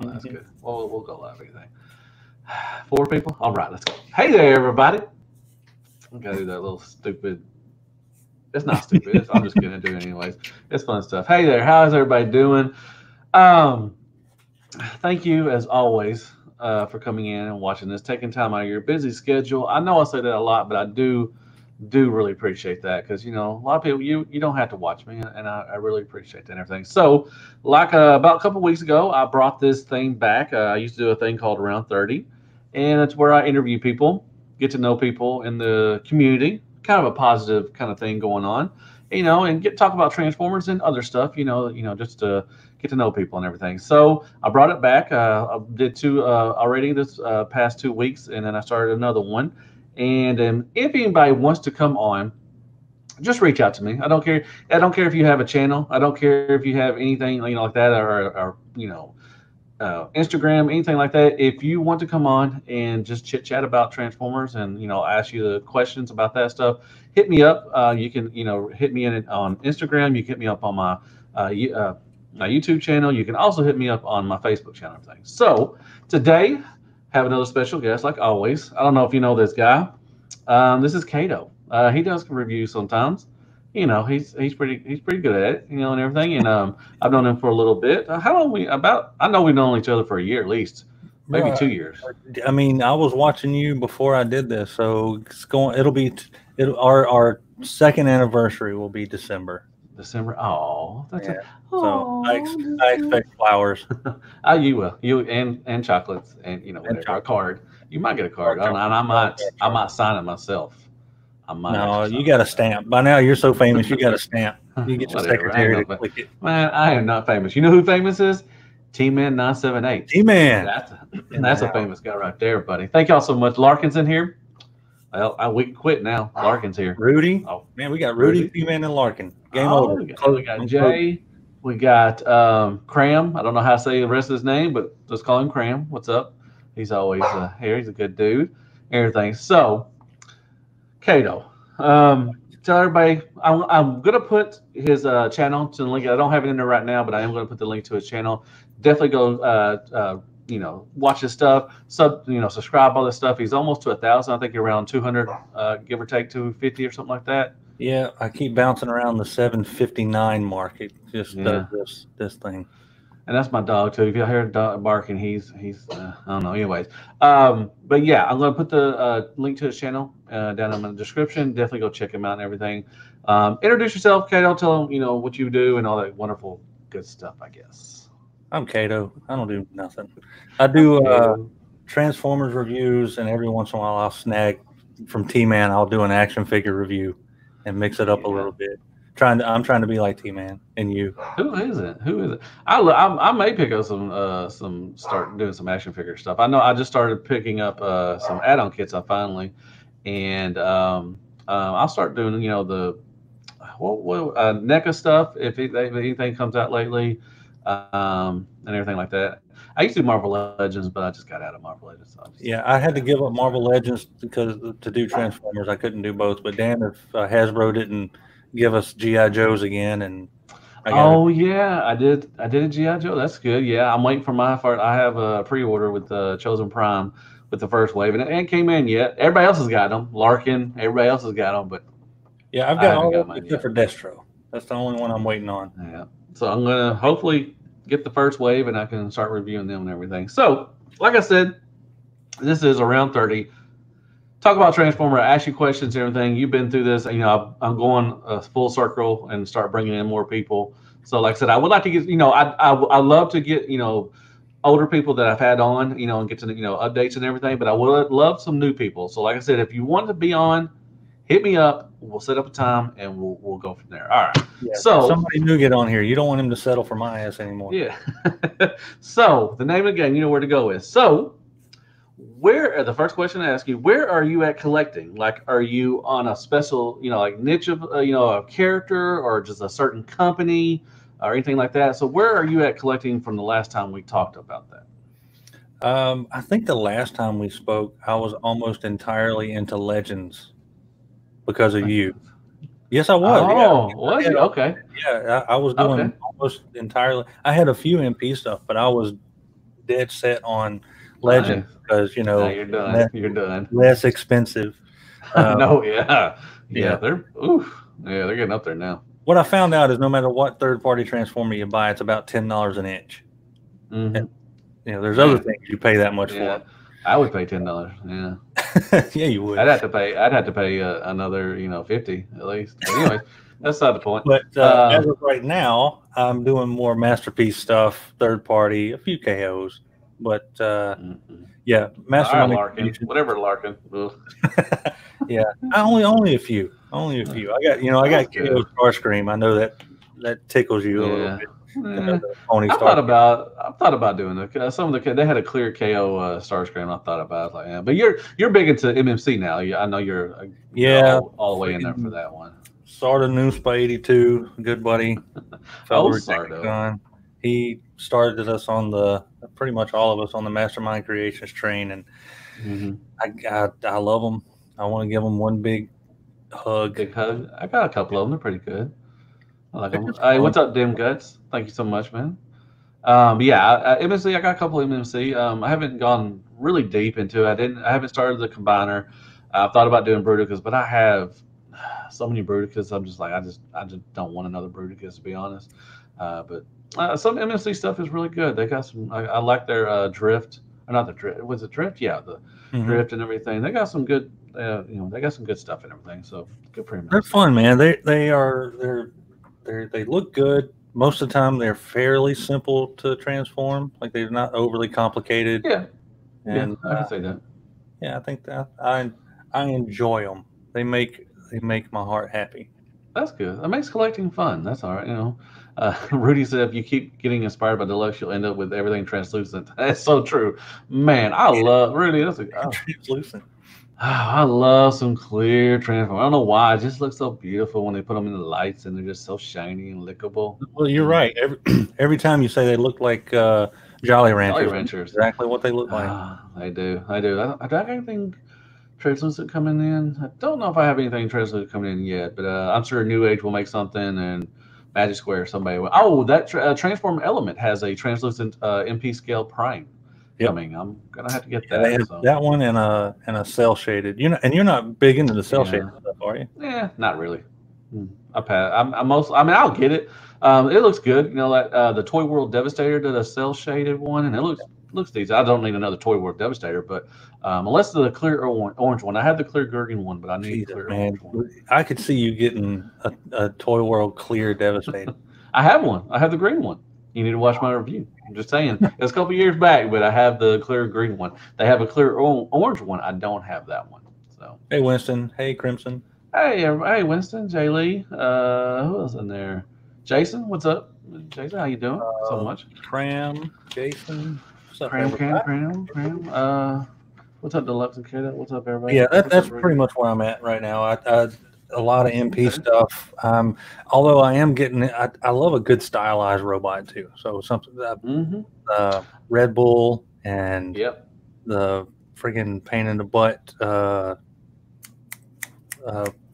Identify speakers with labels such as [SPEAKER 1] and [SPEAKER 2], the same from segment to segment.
[SPEAKER 1] Oh, that's good. Well, we'll go live. Anything. 4 people. All right, let's go. Hey there, everybody. I gotta do that little stupid. It's not stupid. I'm just gonna do it anyways. It's fun stuff. Hey there. How's everybody doing? Um, Thank you as always for coming in and watching this, taking time out of your busy schedule. I know I say that a lot, but I do really appreciate that because a lot of people you don't have to watch me, and I really appreciate that and everything. So, like about a couple weeks ago, I brought this thing back. I used to do a thing called Around 30, and it's where I interview people, get to know people in the community, kind of a positive kind of thing going on, and get talk about Transformers and other stuff, just to get to know people and everything. So I brought it back. I did 2 already this past 2 weeks, and then I started another one. And if anybody wants to come on, just reach out to me. I don't care. I don't care if you have a channel. I don't care if you have anything like that, or Instagram, anything like that. If you want to come on and just chit chat about Transformers and ask you the questions about that stuff, hit me up. You can hit me in on Instagram. You can hit me up on my YouTube channel. You can also hit me up on my Facebook channel and things. So today, have another special guest like always. I don't know if you know this guy. This is Kato. He does reviews sometimes. He's pretty good at it, and everything. And I've known him for a little bit. How long I know we've known each other for a year at least, maybe 2 years.
[SPEAKER 2] I mean, I was watching you before I did this, so our second anniversary will be December.
[SPEAKER 1] December. Oh, that's
[SPEAKER 2] yeah. So I expect flowers.
[SPEAKER 1] You will. You and chocolates and whatever. A card. You might get a card. I might sign it myself.
[SPEAKER 2] No, you got a stamp. By now, you're so famous. You got a stamp. You get your secretary to click it.
[SPEAKER 1] Man, I am not famous. You know who famous is? T-Man 978.
[SPEAKER 2] T-Man.
[SPEAKER 1] That's a famous guy right there, buddy. Thank y'all so much. Larkin's in here. Well, we can quit now. Larkin's here.
[SPEAKER 2] Rudy. Oh man, we got Rudy, T-Man, and Larkin. Game over.
[SPEAKER 1] We got Jay. We got Cram. I don't know how to say the rest of his name, but let's call him Cram. What's up? He's always here. He's a good dude. Everything. So, Kato, tell everybody. I'm gonna put his channel to the link. I don't have it in there right now, but I am gonna put the link to his channel. Definitely go. Watch his stuff. Subscribe, all this stuff. He's almost to 1,000. I think around 200, give or take 250 or something like that.
[SPEAKER 2] Yeah, I keep bouncing around the 759 mark. It just does this thing.
[SPEAKER 1] And that's my dog too. If you hear a dog barking, he's I don't know. Anyways, but yeah, I'm gonna put the link to his channel down in the description. Definitely go check him out and everything. Introduce yourself, Kato. Tell him what you do and all that wonderful good stuff. I guess.
[SPEAKER 2] I'm Kato. I don't do nothing. I do Transformers reviews, and every once in a while I'll snag from T-Man. I'll do an action figure review and mix it up a little bit. I'm trying to be like T-Man and you.
[SPEAKER 1] Who is it? I may pick up start doing some action figure stuff. I know I just started picking up some add-on kits. I finally, and I'll start doing the NECA stuff if anything comes out lately. And everything like that. I used to do Marvel Legends, but I just got out of Marvel Legends. So
[SPEAKER 2] I had to give up Marvel Legends because to do Transformers, I couldn't do both. But damn, if Hasbro didn't give us GI Joes again, and
[SPEAKER 1] I did a GI Joe. That's good. Yeah, I'm waiting for my first. I have a pre-order with the Chosen Prime with the first wave, and it came in yet. Everybody else has got them. Larkin, everybody else has got them, but
[SPEAKER 2] yeah, I've got all of them except for Destro. That's the only one I'm waiting on.
[SPEAKER 1] Yeah. So I'm going to hopefully get the first wave and I can start reviewing them and everything. So, like I said, this is Around 30. Talk about Transformer, ask you questions and everything. You've been through this. I'm going full circle and start bringing in more people. So, like I said, I would like to get, I love to get, older people that I've had on, and get to, updates and everything. But I would love some new people. So, like I said, if you want to be on, hit me up. We'll set up a time and we'll go from there. All right.
[SPEAKER 2] Yeah, so somebody new get on here. You don't want him to settle for my ass anymore.
[SPEAKER 1] Yeah. So the name of the game, you know where to go with. So the first question I ask you, where are you at collecting? Like, are you on a special, like niche of, a character or just a certain company or anything like that? So where are you at collecting from the last time we talked about that?
[SPEAKER 2] I think the last time we spoke, I was almost entirely into Legends. Because of you. Yes, I was.
[SPEAKER 1] Oh, was you? Okay.
[SPEAKER 2] Yeah, I was doing almost entirely. I had a few MP stuff, but I was dead set on Legend because
[SPEAKER 1] now you're done. You're done.
[SPEAKER 2] Less expensive.
[SPEAKER 1] No, yeah,
[SPEAKER 2] Yeah.
[SPEAKER 1] they're they're getting up there now.
[SPEAKER 2] What I found out is no matter what third-party transformer you buy, it's about $10 an inch.
[SPEAKER 1] Mm-hmm.
[SPEAKER 2] And, there's other things you pay that much for.
[SPEAKER 1] I would pay $10. Yeah,
[SPEAKER 2] yeah, you would.
[SPEAKER 1] I'd have to pay another 50 at least. But anyway, that's not the point.
[SPEAKER 2] But as of right now, I'm doing more masterpiece stuff, third-party, a few KOs. But yeah, Mastermind.
[SPEAKER 1] Larkin, whatever Larkin.
[SPEAKER 2] Yeah, only a few. Only a few. I got KO Starscream. I know that tickles you a little bit.
[SPEAKER 1] I thought about doing it. Some of they had a clear KO Starscream. I thought about it, like, yeah. But you're big into MMC now. I know you're all the way in there for that one.
[SPEAKER 2] Sarda Noospa 82, good buddy.
[SPEAKER 1] Sarda.
[SPEAKER 2] He started us on pretty much all of us on the Mastermind Creations train, and I love them. I want to give them one big hug.
[SPEAKER 1] Big hug. I got a couple of them. They're pretty good. I like them. Hey, what's up, Dim Guts? Thank you so much, man. MMC. I got a couple of MMC. I haven't gone really deep into it. I haven't started the combiner. I've thought about doing Bruticus, but I have so many Bruticus. I'm just like, I just don't want another Bruticus, to be honest. But some MMC stuff is really good. They got some. I like their drift. Or not the drift. Was it drift? Yeah, the drift and everything. They got some good. They got some good stuff and everything. So good for him.
[SPEAKER 2] They're fun, man. They look good. Most of the time, they're fairly simple to transform. Like they're not overly complicated.
[SPEAKER 1] Yeah,
[SPEAKER 2] and
[SPEAKER 1] I can say that.
[SPEAKER 2] Yeah, I think that I enjoy them. They make my heart happy.
[SPEAKER 1] That's good. That makes collecting fun. That's all right. Rudy said, if you keep getting inspired by Deluxe, you'll end up with everything translucent. That's so true. Man, I love Rudy. That's
[SPEAKER 2] translucent.
[SPEAKER 1] I love some clear transform. I don't know why. It just looks so beautiful when they put them in the lights and they're just so shiny and lickable.
[SPEAKER 2] Well, you're right. Every time you say they look like Jolly Ranchers. Exactly what they look like.
[SPEAKER 1] They do. I do. I got anything translucent coming in. I don't know if I have anything translucent coming in yet, but I'm sure New Age will make something, and Magic Square somebody will. Oh, that Transform Element has a translucent MP scale prime coming. I'm gonna have to get that.
[SPEAKER 2] They have that one and a cell shaded. You're not big into the cell shaded stuff, are you?
[SPEAKER 1] Yeah, not really. I pass. I'll get it. It looks good. The Toy World Devastator did a cell shaded one, and it looks decent. I don't need another Toy World Devastator, but unless the clear orange one. I have the clear Gurgan one, but I need the clear orange one.
[SPEAKER 2] I could see you getting a Toy World clear Devastator.
[SPEAKER 1] I have one. I have the green one. You need to watch my review. I'm just saying. It's a couple years back, but I have the clear green one. They have a clear orange one. I don't have that one. So
[SPEAKER 2] hey, Winston. Hey, Crimson.
[SPEAKER 1] Hey, Winston. Jay Lee. Who else in there? Jason. What's up, Jason? How you doing? So much.
[SPEAKER 2] Cram. Jason.
[SPEAKER 1] Cram. What's up, Deluxe and Kato? What's up, everybody?
[SPEAKER 2] Yeah, that's pretty much where I'm at right now. A lot of MP stuff. Although I am getting, I love a good stylized robot too. So something that Red Bull and the friggin' pain in the butt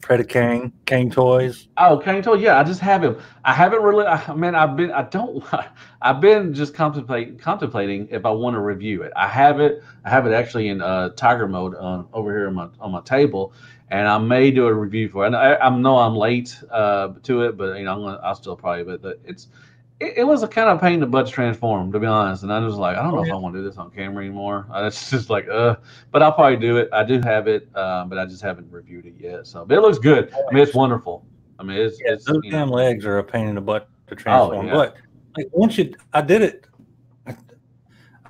[SPEAKER 2] Predacang Kang toys.
[SPEAKER 1] Oh, Kang toys. Yeah, I just have him. I haven't really. I've been just contemplating if I want to review it. I have it actually in Tiger mode over here on my table. And I may do a review for it. I know I'm late to it, but I'll still probably. But it was a kind of pain in the butt to transform, to be honest. And I was like, I don't know if I want to do this on camera anymore. It's just like, but I'll probably do it. I do have it, but I just haven't reviewed it yet. So, but it looks good. I mean, it's wonderful. I mean, it's
[SPEAKER 2] those damn legs are a pain in the butt to transform. But like, I did it.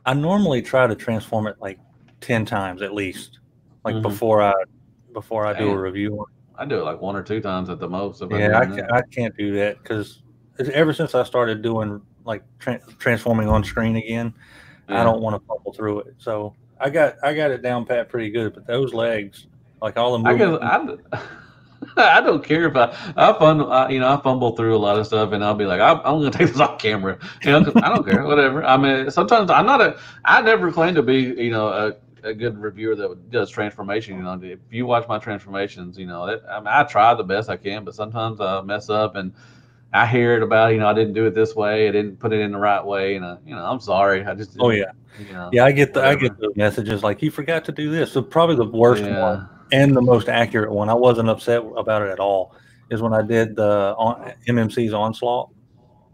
[SPEAKER 2] I normally try to transform it like 10 times at least, like before I do a review.
[SPEAKER 1] I do it like 1 or 2 times at the most.
[SPEAKER 2] I can't do that because ever since I started doing like transforming on screen again, I don't want to fumble through it. So I got it down pat pretty good. But those legs, like all the movement,
[SPEAKER 1] I don't care if I fumble through a lot of stuff, and I'll be like, I'm going to take this off camera. I don't care, whatever. I mean, sometimes I never claim to be, a good reviewer that does transformation. If you watch my transformations, I try the best I can, but sometimes I mess up, and I hear it about, I didn't do it this way. I didn't put it in the right way. And, I'm sorry. I just didn't,
[SPEAKER 2] yeah. I get
[SPEAKER 1] whatever.
[SPEAKER 2] those messages like you forgot to do this. So probably the worst
[SPEAKER 1] Yeah.
[SPEAKER 2] one and the most accurate one. I wasn't upset about it at all. Is when I did the MMC's Onslaught.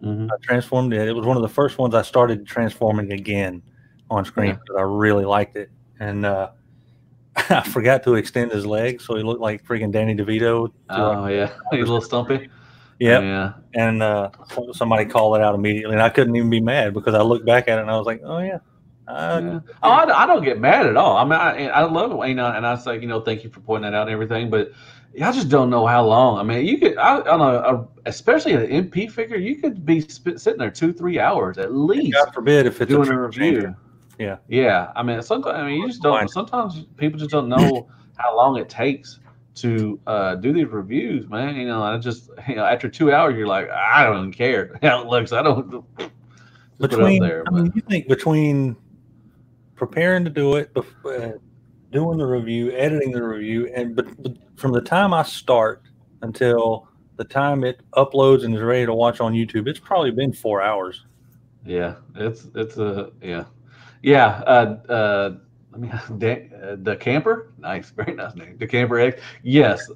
[SPEAKER 1] Mm-hmm.
[SPEAKER 2] I transformed it. It was one of the first ones I started transforming again on screen because I really liked it. And I forgot to extend his legs, so he looked like freaking Danny DeVito.
[SPEAKER 1] Oh, yeah. He's a little stumpy.
[SPEAKER 2] Yep.
[SPEAKER 1] Yeah.
[SPEAKER 2] And somebody called it out immediately, and I couldn't even be mad because I looked back at it and I was like, oh, yeah.
[SPEAKER 1] Oh, I don't get mad at all. I mean, I love it, and I say, thank you for pointing that out and everything, but I just don't know how long. I mean, you could, I don't know, especially an MP figure, you could be sitting there 2-3 hours at least.
[SPEAKER 2] God forbid if it's
[SPEAKER 1] doing a review.
[SPEAKER 2] Changer. Yeah.
[SPEAKER 1] Yeah. I mean, you just don't. Sometimes people just don't know how long it takes to do these reviews, man. I just, after 2 hours, you're like, I don't even care how it looks. I don't.
[SPEAKER 2] Between, I mean, you think between preparing to do it, doing the review, editing the review, but from the time I start until the time it uploads and is ready to watch on YouTube, it's probably been 4 hours.
[SPEAKER 1] Yeah, it's yeah. I mean, the camper, nice, very nice name. The camper X, yes,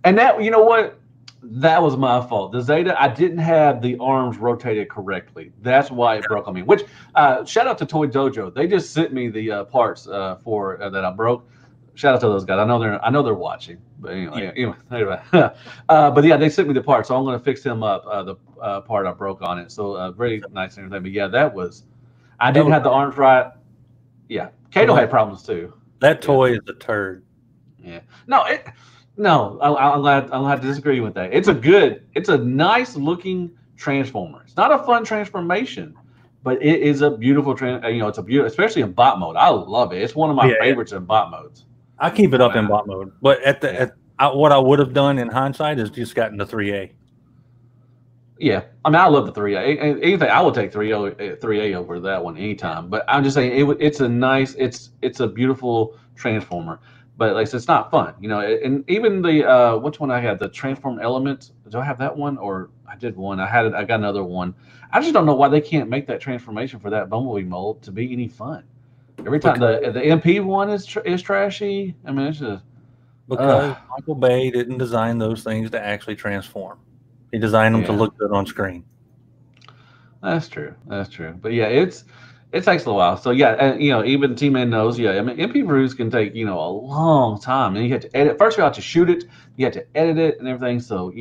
[SPEAKER 1] and that you know what, that was my fault. The Zeta, I didn't have the arms rotated correctly. That's why it broke on me. Which shout out to Toy Dojo. They just sent me the parts for that I broke. Shout out to those guys. I know they're watching. But anyway. But yeah, they sent me the parts, so I'm going to fix them up. The part I broke on it. So very nice and everything. But yeah, that was. I didn't have the arms right. Yeah, Kato had problems too.
[SPEAKER 2] That toy is a turd.
[SPEAKER 1] Yeah. No, I'm glad to disagree with that. It's a nice looking transformer. It's not a fun transformation, but it is a beautiful it's a beautiful, especially in bot mode. I love it. It's one of my favorites in bot modes.
[SPEAKER 2] I keep it up in bot mode, but what I would have done in hindsight is just gotten the 3A.
[SPEAKER 1] Yeah, I mean, I love the 3A. Anything, I would take 3A over that one anytime. But I'm just saying, it's a nice, it's a beautiful transformer. But like I said, it's not fun, And even the which one I had, the transform element. Do I have that one, or I did one? I got another one. I just don't know why they can't make that transformation for that Bumblebee mold to be any fun. Every time the MP one is trashy. I mean, it's just
[SPEAKER 2] because Michael Bay didn't design those things to actually transform. He designed them to look good on screen.
[SPEAKER 1] That's true. But yeah, it takes a little while. So yeah, and even T-Man knows. Yeah, I mean, MP reviews can take a long time, and you have to edit. First, you have to shoot it. You have to edit it and everything. So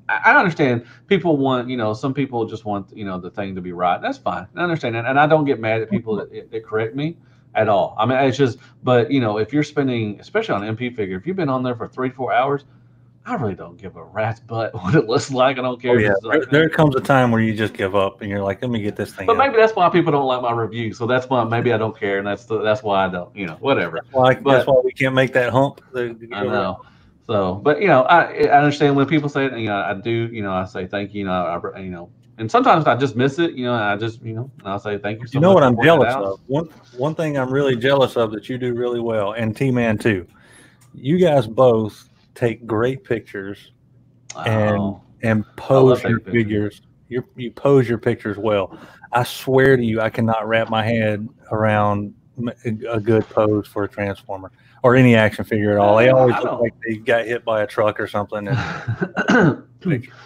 [SPEAKER 1] I understand people want some people just want the thing to be right. That's fine. I understand that, and I don't get mad at people that correct me at all. I mean, it's just, but if you're spending, especially on an MP figure, if you've been on there for 3-4 hours. I really don't give a rat's butt what it looks like. I don't care.
[SPEAKER 2] There comes a time where you just give up and you're like, let me get this thing.
[SPEAKER 1] But maybe that's why people don't like my review. So that's why maybe I don't care, and that's why I don't. Whatever.
[SPEAKER 2] That's why we can't make that hump.
[SPEAKER 1] I know. So, but I understand when people say it. I do. I say thank you. And sometimes I just miss it. I just I'll say thank you. So much
[SPEAKER 2] what I'm jealous of? One thing I'm really jealous of that you do really well, and T-Man too. You guys both take great pictures and pose your figures. You pose your pictures well. I swear to you, I cannot wrap my head around a good pose for a transformer or any action figure at all. They always look like they got hit by a truck or something.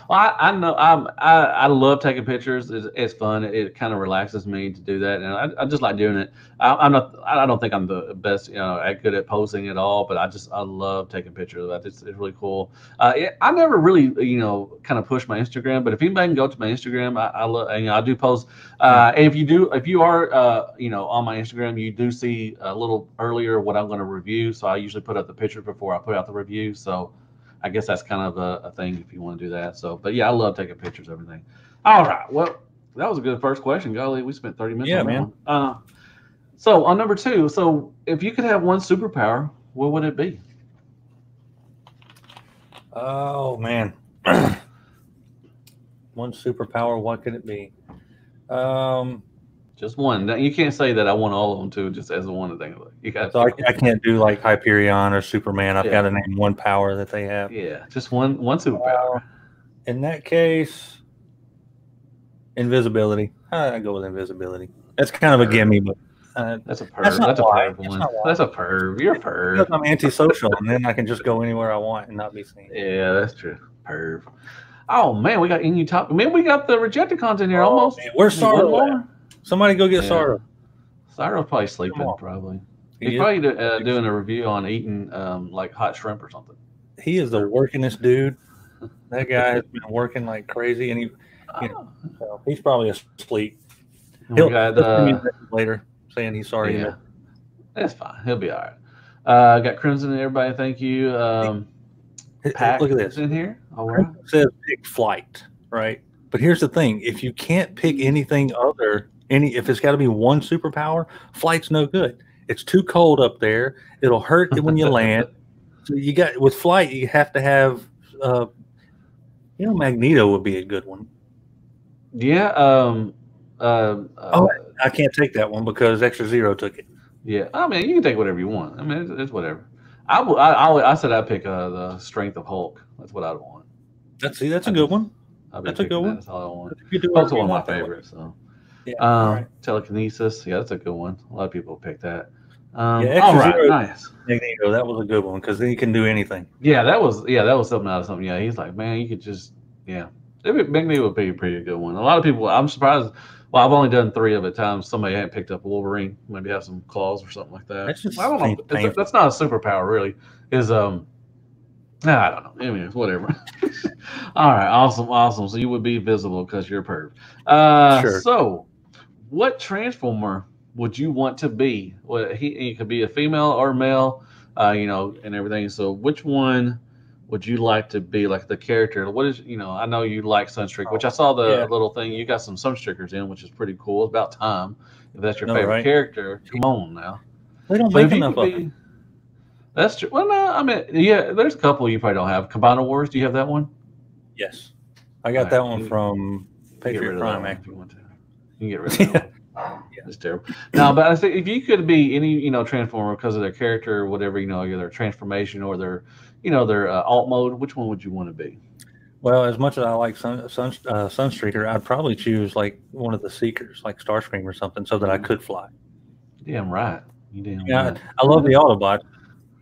[SPEAKER 1] Well, I know I love taking pictures. It's fun. It kind of relaxes me to do that, and I just like doing it. I don't think I'm the best, good at posing at all, but I love taking pictures of that. It's really cool. I never really, kind of push my Instagram, but if anybody can go to my Instagram, I love, I do post. And if you are, on my Instagram, you do see a little earlier what I'm going to review. So I usually put up the picture before I put out the review. So I guess that's kind of a thing if you want to do that. So, but yeah, I love taking pictures of everything. All right. Well, that was a good first question. Golly, we spent 30 minutes on that one. So on number 2, so if you could have one superpower, what would it be?
[SPEAKER 2] Oh, man. One superpower, what could it be?
[SPEAKER 1] Just one. You can't say that I want all of them too, just as one thing. You got.
[SPEAKER 2] So I can't do like Hyperion or Superman. I've got to name one power that they have.
[SPEAKER 1] Yeah, just one superpower.
[SPEAKER 2] In that case, invisibility. I go with invisibility. That's kind of a gimme, but
[SPEAKER 1] That's a perv.
[SPEAKER 2] that's not
[SPEAKER 1] That's a
[SPEAKER 2] why.
[SPEAKER 1] perv
[SPEAKER 2] That's
[SPEAKER 1] one.
[SPEAKER 2] not why.
[SPEAKER 1] That's a perv. You're a
[SPEAKER 2] Because
[SPEAKER 1] perv.
[SPEAKER 2] I'm antisocial, and then I can just go anywhere I want and not be seen.
[SPEAKER 1] Yeah, that's true. Perv. Oh man, we got NU top. Man, we got the Rejecticons in here
[SPEAKER 2] Oh,
[SPEAKER 1] almost.
[SPEAKER 2] man, where's
[SPEAKER 1] Need one
[SPEAKER 2] Sorrow
[SPEAKER 1] more.
[SPEAKER 2] at? Somebody go get
[SPEAKER 1] Yeah.
[SPEAKER 2] Sorrow.
[SPEAKER 1] Sorrow's probably
[SPEAKER 2] Come
[SPEAKER 1] sleeping.
[SPEAKER 2] on.
[SPEAKER 1] Probably.
[SPEAKER 2] He
[SPEAKER 1] He's
[SPEAKER 2] is.
[SPEAKER 1] probably doing a review on eating like hot shrimp or something.
[SPEAKER 2] He is the workingest dude. That guy has been working like crazy, and so he's probably asleep.
[SPEAKER 1] We
[SPEAKER 2] He'll
[SPEAKER 1] got
[SPEAKER 2] send me a message later saying he's sorry.
[SPEAKER 1] yeah, that's fine. He'll be all right. Got Crimson and everybody. Thank you. Pack
[SPEAKER 2] Look at
[SPEAKER 1] is
[SPEAKER 2] this.
[SPEAKER 1] in here. All right.
[SPEAKER 2] It says pick flight, right? But here's the thing: if you can't pick anything if it's got to be one superpower, flight's no good. It's too cold up there. It'll hurt when you land. So with flight, you have to have. Magneto would be a good one.
[SPEAKER 1] Yeah.
[SPEAKER 2] I can't take that one because Extra Zero took it.
[SPEAKER 1] Yeah. I mean, you can take whatever you want. I mean, it's whatever. I said I'd pick the strength of Hulk. That's what I'd want.
[SPEAKER 2] That's a good one.
[SPEAKER 1] That's a good one. That's all I want.
[SPEAKER 2] Hulk's
[SPEAKER 1] one of my favorites. So.
[SPEAKER 2] Yeah.
[SPEAKER 1] Right. Telekinesis. Yeah, that's a good one. A lot of people pick that.
[SPEAKER 2] Extra
[SPEAKER 1] all right,
[SPEAKER 2] Zero,
[SPEAKER 1] nice.
[SPEAKER 2] Magneto, that was a good one because he can do anything.
[SPEAKER 1] Yeah, that was something out of something. Yeah, he's like, man, you could just Magneto would be a pretty good one. A lot of people, I'm surprised. Well, I've only done 3 of it times. Somebody hadn't picked up Wolverine. Maybe have some claws or something like that.
[SPEAKER 2] That's just
[SPEAKER 1] I don't know. That's not a superpower, really. I don't know. Anyways, whatever. All right, awesome. So you would be visible because you're a perv.
[SPEAKER 2] Sure.
[SPEAKER 1] So, what Transformer would you want to be? Well, he could be a female or male, and everything. So, which one would you like to be? Like the character? What is I know you like Sunstreak, which I saw the little thing. You got some Sunstreakers in, which is pretty cool. It's about time. If that's your favorite character, come on now.
[SPEAKER 2] They don't make enough of it.
[SPEAKER 1] That's true. Well, no, I mean, yeah, there's a couple you probably don't have. Combiner Wars, do you have that one?
[SPEAKER 2] Yes. I got that one from Patriot Prime,
[SPEAKER 1] if you want to. You can get rid of that one. Yeah, it's terrible. No, but I think if you could be any, Transformer because of their character or whatever, either their transformation or their, their alt mode, which one would you want to be?
[SPEAKER 2] Well, as much as I like Sunstreaker, I'd probably choose like one of the Seekers, like Starscream or something, so that I could fly.
[SPEAKER 1] Damn right. You damn right.
[SPEAKER 2] I love the Autobots.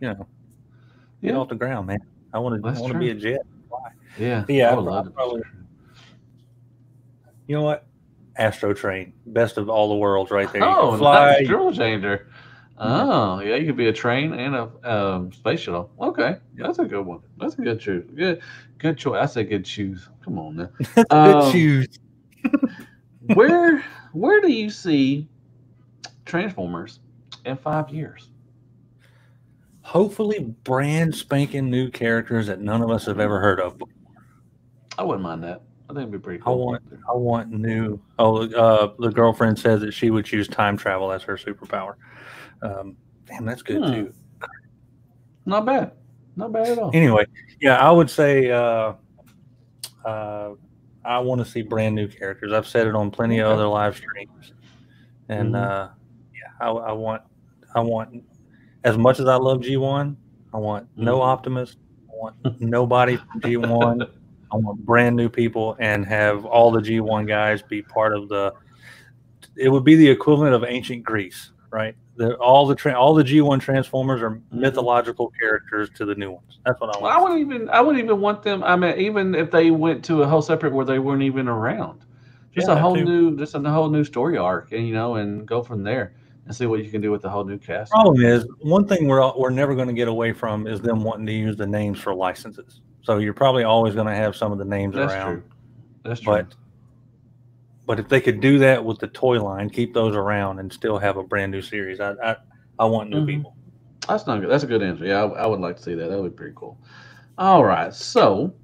[SPEAKER 2] Get off the ground, man. I want to be a jet. Fly.
[SPEAKER 1] Yeah.
[SPEAKER 2] Yeah. I would love to. You know what? Astro Train, best of all the worlds, right there.
[SPEAKER 1] Oh,
[SPEAKER 2] fly.
[SPEAKER 1] Nice. Drill changer. Oh, yeah, you could be a train and a space shuttle. Okay, that's a good one. That's a good choice. Good choice. I said good shoes. Come on now.
[SPEAKER 2] Good shoes.
[SPEAKER 1] where do you see Transformers in 5 years?
[SPEAKER 2] Hopefully, brand spanking new characters that none of us have ever heard of before. I
[SPEAKER 1] wouldn't mind that. I think it'd be pretty cool.
[SPEAKER 2] I want new. The girlfriend says that she would choose time travel as her superpower. Damn, that's good too.
[SPEAKER 1] Not bad at all.
[SPEAKER 2] Anyway, yeah, I would say I want to see brand new characters. I've said it on plenty of other live streams, and I want as much as I love G1, I want no Optimus. I want nobody from G1. I want brand new people and have all the G1 guys be part of it would be the equivalent of ancient Greece, right? All the G1 Transformers are mythological characters to the new ones. That's what I want.
[SPEAKER 1] I wouldn't even want them. I mean, even if they went to a whole separate where they weren't even around, just a whole new story arc, and go from there and see what you can do with the whole new cast.
[SPEAKER 2] The problem is, one thing we're never going to get away from is them wanting to use the names for licenses. So you're probably always going to have some of the names around.
[SPEAKER 1] That's true.
[SPEAKER 2] But if they could do that with the toy line, keep those around and still have a brand new series, I want new people.
[SPEAKER 1] That's not good. That's a good answer. Yeah, I would like to see that. That would be pretty cool. All right. So,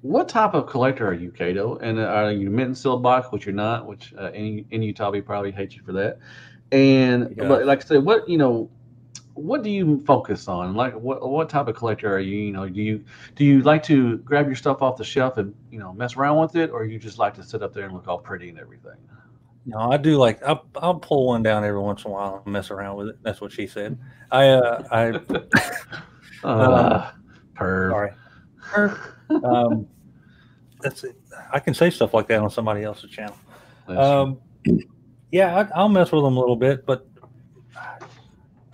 [SPEAKER 1] what type of collector are you, Kato? And are you mint and sealed box, which you're not? Which any Utah probably hates you for that. And but like I said, what do you focus on? Like what type of collector are you? Do you like to grab your stuff off the shelf and mess around with it, or you just like to sit up there and look all pretty and everything?
[SPEAKER 2] No, I do like I'll pull one down every once in a while and mess around with it. That's what she said. Perv. Sorry. that's it. I can say stuff like that on somebody else's channel.
[SPEAKER 1] That's
[SPEAKER 2] Yeah, I'll mess with them a little bit, but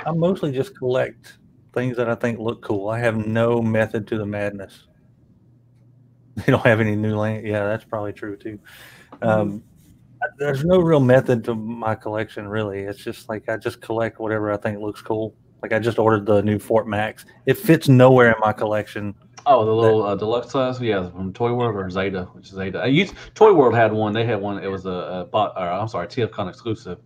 [SPEAKER 2] I mostly just collect things that I think look cool. I have no method to the madness. They don't have any new land. Yeah, that's probably true too. There's no real method to my collection, really. It's just like I just collect whatever I think looks cool. Like I just ordered the new Fort Max. It fits nowhere in my collection.
[SPEAKER 1] Oh, the little deluxe size, yeah, from Toy World or Zeta, which is Zeta. Toy World had one. They had one. It was TFCon exclusive,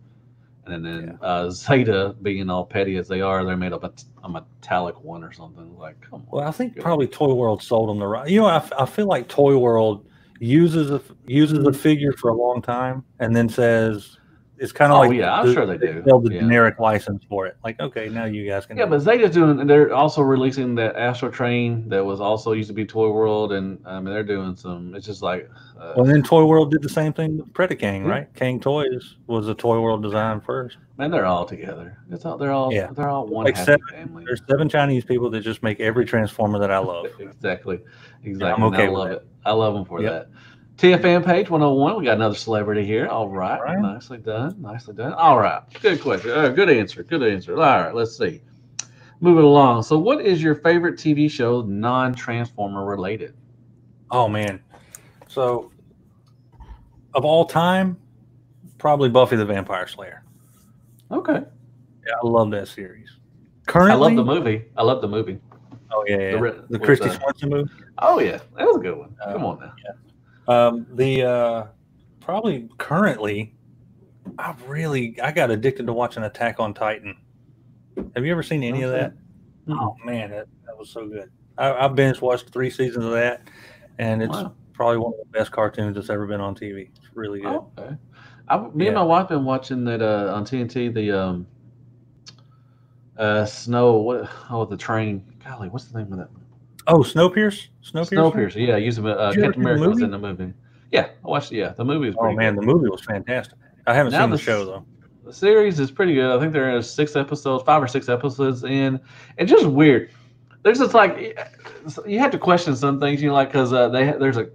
[SPEAKER 1] and then Zeta, being all petty as they are, they made up a metallic one or something. Like, come on.
[SPEAKER 2] Well, I think probably Toy World sold them the right. You know, I feel like Toy World uses a figure for a long time and then says it's kind of like
[SPEAKER 1] I'm sure they do.
[SPEAKER 2] Sell the generic license for it. Like, okay, now you guys can.
[SPEAKER 1] Yeah, but Zeta's doing. They're also releasing that Astro Train that was also used to be Toy World, and I mean they're doing some. It's just like.
[SPEAKER 2] Well, then Toy World did the same thing with Predacang, right? Kang Toys was a Toy World design first.
[SPEAKER 1] Man, they're all together. They're all one
[SPEAKER 2] like
[SPEAKER 1] happy family.
[SPEAKER 2] There's 7 Chinese people that just make every Transformer that I love.
[SPEAKER 1] Exactly.
[SPEAKER 2] I'm okay
[SPEAKER 1] I love it. I love them for that. TFM page 101. We got another celebrity here. All right. Nicely done. All right. Good question. Good answer. All right. Let's see. Moving along. So, what is your favorite TV show non-Transformer related?
[SPEAKER 2] Oh man. So, of all time, probably Buffy the Vampire Slayer.
[SPEAKER 1] Okay.
[SPEAKER 2] Yeah, I love that series. Currently,
[SPEAKER 1] I love the movie.
[SPEAKER 2] Oh yeah. The Christy Swanson movie.
[SPEAKER 1] Oh yeah, that was a good one. Come on now.
[SPEAKER 2] Yeah. Probably currently, I got addicted to watching Attack on Titan. Have you ever seen any of that? Mm-hmm. Oh man, that was so good. I binge watched 3 seasons of that, and it's probably one of the best cartoons that's ever been on TV. It's really good.
[SPEAKER 1] Okay. Me and my wife been watching that on TNT. The train. Golly, what's the name of that?
[SPEAKER 2] Oh, Snowpiercer.
[SPEAKER 1] Snowpiercer. Yeah, Captain America was in the movie. Yeah, I watched it. Yeah, the movie was pretty good.
[SPEAKER 2] The movie was fantastic. I haven't seen the show though.
[SPEAKER 1] The series is pretty good. I think there are 5 or 6 episodes in. It's just weird. There's just like you have to question some things, because there's a.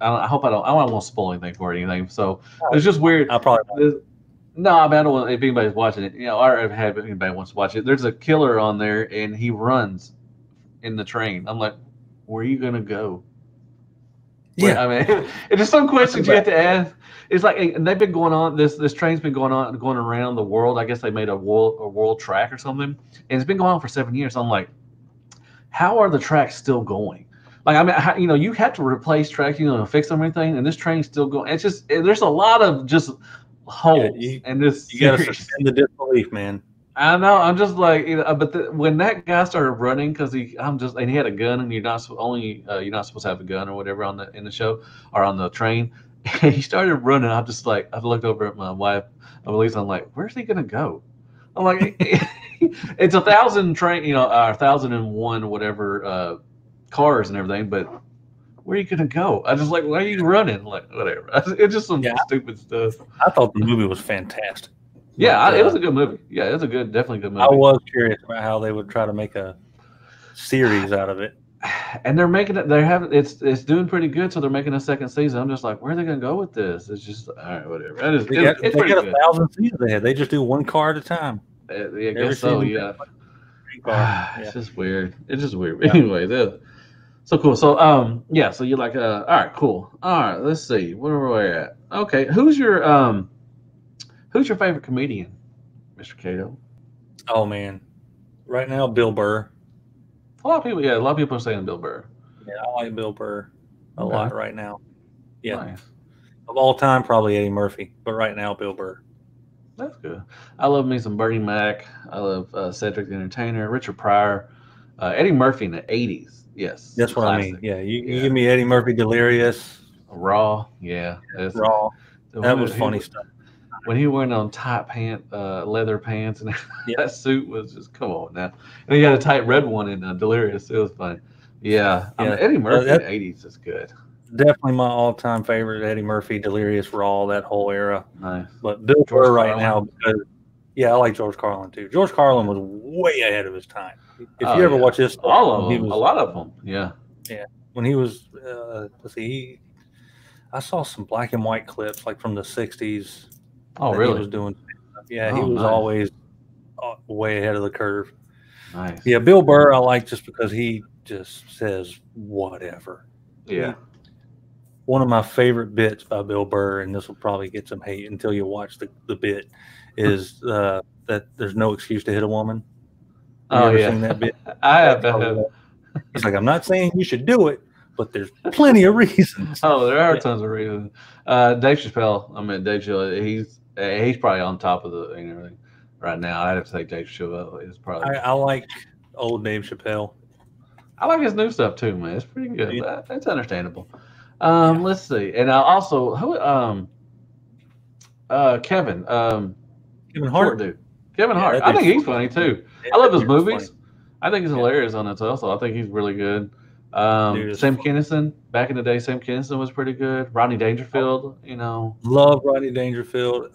[SPEAKER 1] I hope I don't want to spoil anything for anything. So it's just weird.
[SPEAKER 2] I probably.
[SPEAKER 1] No, I mean, I don't want if anybody's watching it, or if anybody wants to watch it. There's a killer on there, and he runs in the train. I'm like, where are you gonna go?
[SPEAKER 2] Yeah,
[SPEAKER 1] I mean, it's just some questions you have to ask. It's like, and they've been going on. This train's been going around the world. I guess they made a world track or something, and it's been going on for 7 years. So I'm like, how are the tracks still going? Like, I mean, you have to replace tracks, to fix them or anything, and this train's still going. It's just there's a lot of just holes in this.
[SPEAKER 2] You got to suspend the disbelief, man.
[SPEAKER 1] I know. I'm just like, but when that guy started running, and he had a gun, and you're not supposed to have a gun or whatever in the show or on the train. And he started running. I'm just like, I looked over at my wife, Elise. I'm like, where's he gonna go? I'm like, it's 1,000 train, 1,001 whatever cars and everything, but where are you gonna go? I just like, why are you running? Like, whatever. It's just some stupid stuff.
[SPEAKER 2] I thought the movie was fantastic.
[SPEAKER 1] Yeah, it was a good movie. Yeah, it was definitely good movie.
[SPEAKER 2] I was curious about how they would try to make a series out of it.
[SPEAKER 1] And they're making it. It's doing pretty good, so they're making a 2nd season. I'm just like, where are they gonna go with this? It's just all right, whatever.
[SPEAKER 2] They got 1,000 seasons ahead. They just do one car at a time.
[SPEAKER 1] I guess so. Yeah. It's just weird. Yeah. Anyway, so cool. So so you're like, all right, cool. All right, let's see. Where are we at? Okay, who's your favorite comedian, Mr. Kato?
[SPEAKER 2] Oh man, right now Bill Burr.
[SPEAKER 1] A lot of people are saying Bill Burr.
[SPEAKER 2] Yeah, I like Bill Burr a lot right now. Yeah, nice. Of all time, probably Eddie Murphy, but right now Bill Burr.
[SPEAKER 1] That's good. I love me some Bernie Mac. I love Cedric the Entertainer, Richard Pryor, Eddie Murphy in the 80s. Yes,
[SPEAKER 2] that's what I mean. Yeah, you give me Eddie Murphy, Delirious,
[SPEAKER 1] Raw. Yeah,
[SPEAKER 2] Raw. That was funny stuff.
[SPEAKER 1] When he went on tight leather pants, and that suit was just, come on now. And he had a tight red one in Delirious. It was funny. Yeah. Eddie Murphy in the 80s is good.
[SPEAKER 2] Definitely my all-time favorite, Eddie Murphy, Delirious, Raw, that whole era.
[SPEAKER 1] Nice.
[SPEAKER 2] But Bill Burr right now, because, I like George Carlin too. George Carlin was way ahead of his time. If you ever watch his stuff,
[SPEAKER 1] a lot of them. Yeah.
[SPEAKER 2] Yeah. When he was, I saw some black and white clips like from the '60s.
[SPEAKER 1] Oh,
[SPEAKER 2] that
[SPEAKER 1] really?
[SPEAKER 2] He was doing. Yeah,
[SPEAKER 1] Oh,
[SPEAKER 2] he was
[SPEAKER 1] nice.
[SPEAKER 2] always way ahead of the curve.
[SPEAKER 1] Nice.
[SPEAKER 2] Yeah, Bill Burr I like just because he just says whatever.
[SPEAKER 1] Yeah.
[SPEAKER 2] One of my favorite bits by Bill Burr, and this will probably get some hate until you watch the bit, is that there's no excuse to hit a woman. Have you ever seen that bit?
[SPEAKER 1] I have.
[SPEAKER 2] He's like, I'm not saying you should do it, but there's plenty of reasons.
[SPEAKER 1] Oh, there are tons of reasons. Dave Chappelle. I mean, Dave Chappelle. He's probably on top of the everything right now. I'd have to say Dave Chappelle is probably.
[SPEAKER 2] I like old Dave Chappelle.
[SPEAKER 1] I like his new stuff too, man. It's pretty good.
[SPEAKER 2] Yeah.
[SPEAKER 1] It's understandable. Let's see, and also Kevin.
[SPEAKER 2] Kevin Hart,
[SPEAKER 1] dude. Kevin Hart. I think he's funny too. I love his movies. Funny. I think he's hilarious on it also. I think he's really good. Sam Kinison, back in the day, Sam Kinison was pretty good. Rodney Dangerfield,
[SPEAKER 2] Love Rodney Dangerfield.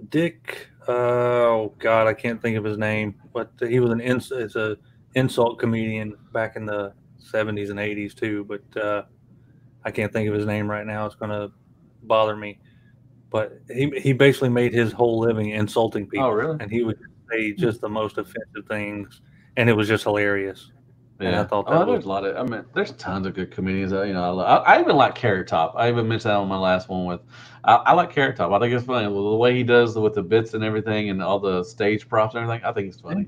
[SPEAKER 2] Dick. Oh God, I can't think of his name, but he was it's a insult comedian back in the '70s and '80s too. But I can't think of his name right now. It's gonna bother me. But he basically made his whole living insulting people.
[SPEAKER 1] Oh, really?
[SPEAKER 2] And he would say just the most offensive things, and it was just hilarious.
[SPEAKER 1] Yeah,
[SPEAKER 2] and I thought
[SPEAKER 1] there's a lot of. I mean, there's tons of good comedians. I even like Carrot Top. I even mentioned that on my last one with. I like Carrot Top. I think it's funny the way he does with the bits and everything and all the stage props and everything. I think it's funny.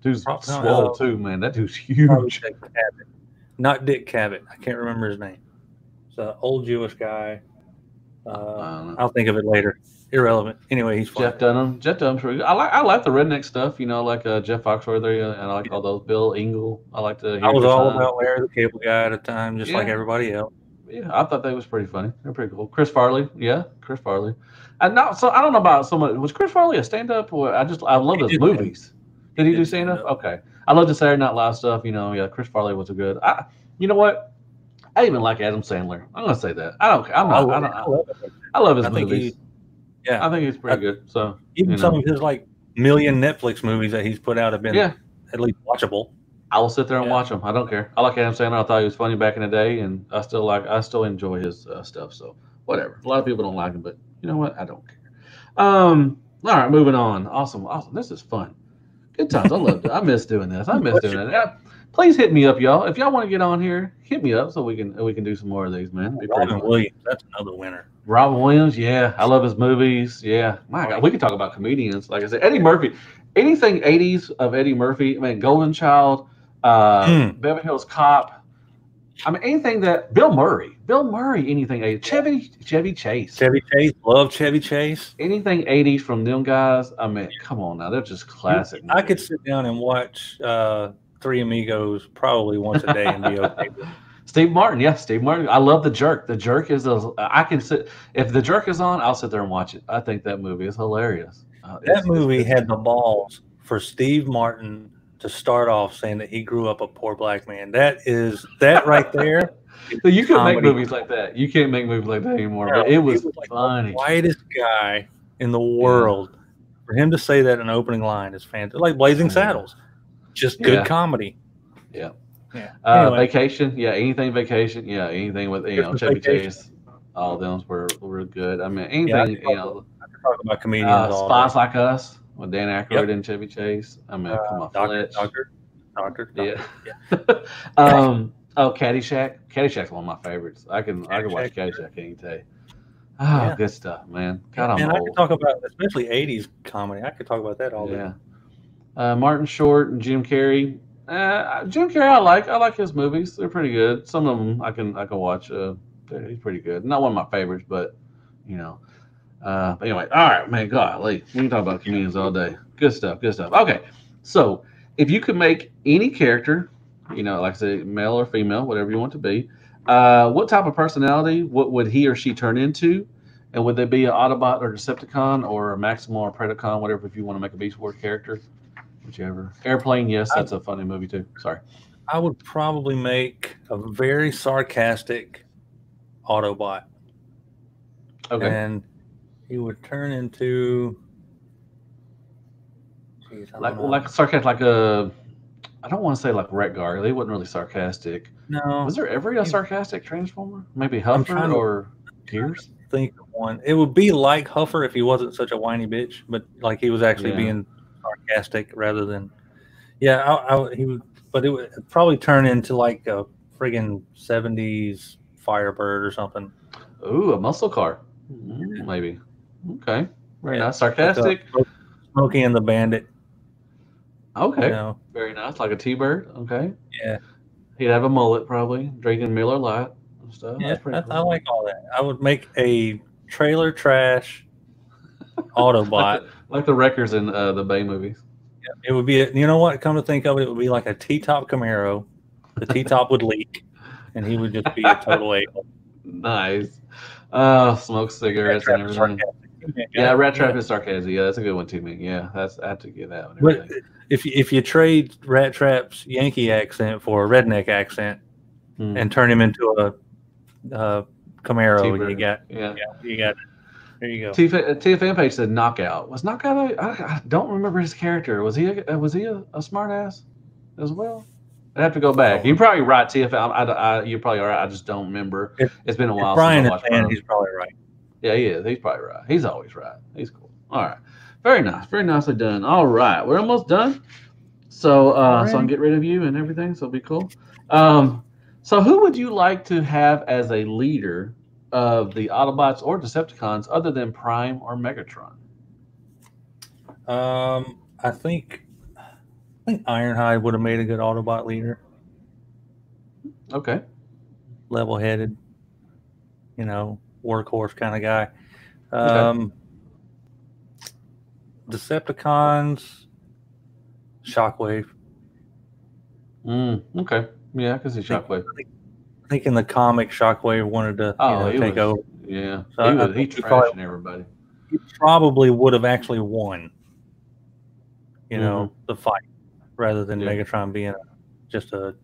[SPEAKER 1] Dude's swole too, man. That dude's huge.
[SPEAKER 2] Not Dick Cavett. I can't remember his name. It's an old Jewish guy. I'll think of it later. Irrelevant. Anyway, he's fine.
[SPEAKER 1] Jeff Dunham's pretty good. I like the redneck stuff, like Jeff Foxworthy, and I like all those. Bill Engel. I like to.
[SPEAKER 2] I was all about Larry the Cable Guy at a time, just like everybody else.
[SPEAKER 1] Yeah, I thought that was pretty funny. They're pretty cool. Chris Farley. And now, so I don't know about someone. Was Chris Farley a stand-up? Or I love his movies. Did he do stand-up? Okay. I love the Saturday Night Live stuff. Chris Farley was a good. You know what? I even like Adam Sandler. I'm gonna say that. I love his movies. I think he's pretty good. So
[SPEAKER 2] even some of his million Netflix movies that he's put out have been at least watchable.
[SPEAKER 1] I will sit there and watch them. I don't care. I like Adam Sandler. I thought he was funny back in the day, and I still enjoy his stuff. So whatever. A lot of people don't like him, but you know what? I don't care. All right, moving on. Awesome. This is fun. Good times. I love it. I miss doing this. I miss doing it. Please hit me up, y'all. If y'all want to get on here, hit me up so we can do some more of these, man.
[SPEAKER 2] Robin Williams, that's another winner.
[SPEAKER 1] Robin Williams, yeah, I love his movies. Yeah, my God, we could talk about comedians. Like I said, Eddie Murphy, anything '80s of Eddie Murphy. I mean, Golden Child, Beverly Hills Cop. I mean, anything that Bill Murray, anything '80s. Chevy Chase.
[SPEAKER 2] Love Chevy Chase.
[SPEAKER 1] Anything '80s from them guys. I mean, come on now, they're just classic.
[SPEAKER 2] I could sit down and watch Three Amigos probably once a day and be okay with it.
[SPEAKER 1] Steve Martin. I love The Jerk. The Jerk is I can sit if The Jerk is on, I'll sit there and watch it. I think that movie is hilarious.
[SPEAKER 2] That movie had the balls for Steve Martin to start off saying that he grew up a poor black man. That right there.
[SPEAKER 1] So you can make movies like that. You can't make movies like that anymore. But it was funny.
[SPEAKER 2] The whitest guy in the world. Yeah. For him to say that in an opening line is fantastic. Like Blazing Saddles. Just good comedy.
[SPEAKER 1] Yeah.
[SPEAKER 2] Yeah.
[SPEAKER 1] Anyway. Vacation. Yeah. Anything vacation. Yeah. Anything with Chevy Chase. All of them were good. I mean, anything.
[SPEAKER 2] I can talk about comedians.
[SPEAKER 1] Spies Like Us with Dan Aykroyd and Chevy Chase. I mean, come on,
[SPEAKER 2] Doctor.
[SPEAKER 1] Yeah. Caddyshack. Caddyshack's one of my favorites. I can watch Caddyshack any day. Good stuff, man. God,
[SPEAKER 2] I could talk about especially '80s comedy. I could talk about that all day.
[SPEAKER 1] Yeah. Martin Short and Jim Carrey. Jim Carrey, I like his movies. They're pretty good. Some of them I can watch. He's pretty good. Not one of my favorites, but But anyway, all right, man. Golly, we can talk about comedians all day. Good stuff. Okay, so if you could make any character, like I said, male or female, whatever you want to be, what type of personality? What would he or she turn into? And would they be an Autobot or Decepticon or a Maximal or Predacon, whatever? If you want to make a Beast Wars character. Whichever. Airplane, yes, that's a funny movie too. Sorry.
[SPEAKER 2] I would probably make a very sarcastic Autobot.
[SPEAKER 1] Okay.
[SPEAKER 2] And he would turn into
[SPEAKER 1] like sarcastic, like a I don't want to say like Wreck-Gar. They wasn't really sarcastic.
[SPEAKER 2] No.
[SPEAKER 1] Was there ever a sarcastic Transformer? Maybe
[SPEAKER 2] I'm
[SPEAKER 1] Huffer
[SPEAKER 2] trying to
[SPEAKER 1] or Gears?
[SPEAKER 2] think of one. It would be like Huffer if he wasn't such a whiny bitch, but like he was actually
[SPEAKER 1] Yeah.
[SPEAKER 2] being sarcastic rather than. Yeah, he would, but it would probably turn into like a friggin' 70s Firebird or something.
[SPEAKER 1] Ooh, a muscle car. Maybe. Okay. Very nice.
[SPEAKER 2] Like
[SPEAKER 1] Sarcastic.
[SPEAKER 2] Smokey and the Bandit.
[SPEAKER 1] Okay.
[SPEAKER 2] You know?
[SPEAKER 1] Very nice. Like a T-Bird. Okay.
[SPEAKER 2] Yeah.
[SPEAKER 1] He'd have a mullet probably, drinking Miller Lite and stuff.
[SPEAKER 2] Yeah,
[SPEAKER 1] That's pretty cool.
[SPEAKER 2] I like all that. I would make a trailer trash Autobot.
[SPEAKER 1] like the wreckers in the Bay movies.
[SPEAKER 2] Yeah, it would be, you know what? Come to think of it, it would be like a T-top Camaro. The T-top would leak, and he would just be a total a-hole.
[SPEAKER 1] Nice. Smoke cigarettes and everything. Yeah, Rat Trap is sarcastic. Yeah, that's a good one too, man. Yeah, I have to get that one.
[SPEAKER 2] But if you trade Rat Trap's Yankee accent for a redneck accent and turn him into a Camaro, T-bird. you got it. There you go.
[SPEAKER 1] TFM page said Knockout. Was Knockout? I don't remember his character. Was he a smart ass as well? I'd have to go back. You're probably right, TFM. You're probably right. I just don't remember. It's been a while
[SPEAKER 2] Brian
[SPEAKER 1] since I watched Brian.
[SPEAKER 2] He's probably right.
[SPEAKER 1] Yeah, he is. He's probably right. He's always right. He's cool. All right. Very nice. Very nicely done. All right. We're almost done. So so I can get rid of you and everything. So it'll be cool. So who would you like to have as a leader of the Autobots or Decepticons other than Prime or Megatron?
[SPEAKER 2] I think Ironhide would have made a good Autobot leader.
[SPEAKER 1] Okay.
[SPEAKER 2] Level-headed, workhorse kind of guy.
[SPEAKER 1] Okay.
[SPEAKER 2] Decepticons, Shockwave.
[SPEAKER 1] Okay. Yeah, I can see Shockwave.
[SPEAKER 2] I think in the comic, Shockwave wanted to take over.
[SPEAKER 1] Yeah, so he's trashing everybody.
[SPEAKER 2] He probably would have actually won, the fight, rather than Megatron being just a,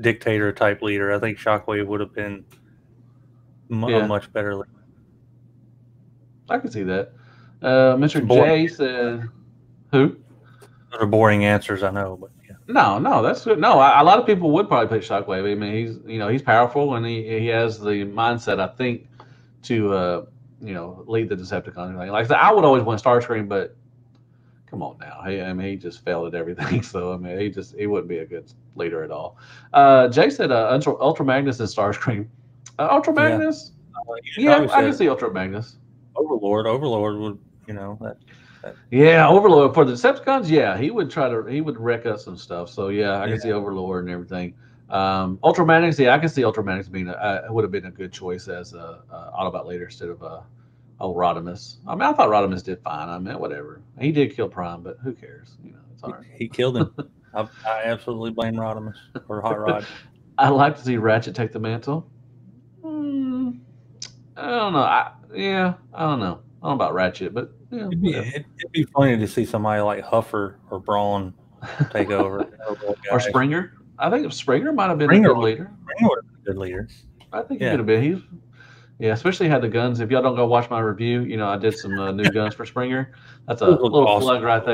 [SPEAKER 2] dictator type leader. I think Shockwave would have been a much better leader.
[SPEAKER 1] I can see that. Mr. J said, "Who?"
[SPEAKER 2] Those are boring answers, I know, but yeah.
[SPEAKER 1] No, that's good. No, a lot of people would probably pick Shockwave. I mean, he's powerful and he has the mindset, I think, to lead the Decepticons. Like I said, I would always want Starscream, but come on now, he just failed at everything. So he wouldn't be a good leader at all. Jay said Ultra Magnus and Starscream. Ultra Magnus, I can see Ultra Magnus.
[SPEAKER 2] Overlord would that.
[SPEAKER 1] Yeah, Overlord for the Decepticons. Yeah, he would wreck us some stuff. So yeah, I can see Overlord and everything. Ultra Magnus, I can see Ultra Magnus being would have been a good choice as a Autobot leader instead of old Rodimus. I mean, I thought Rodimus did fine. I mean, whatever. He did kill Prime, but who cares? It's all right.
[SPEAKER 2] He killed him. I absolutely blame Rodimus or Hot Rod.
[SPEAKER 1] I'd like to see Ratchet take the mantle. I don't know. I don't know. I don't know about Ratchet, but
[SPEAKER 2] it'd be funny to see somebody like Huffer or Brawn take over.
[SPEAKER 1] Or Springer. I think Springer might have been a good leader.
[SPEAKER 2] Springer would have been a good leader.
[SPEAKER 1] I think he could have been. Especially had the guns. If y'all don't go watch my review, I did some new guns for Springer. That's a little plug right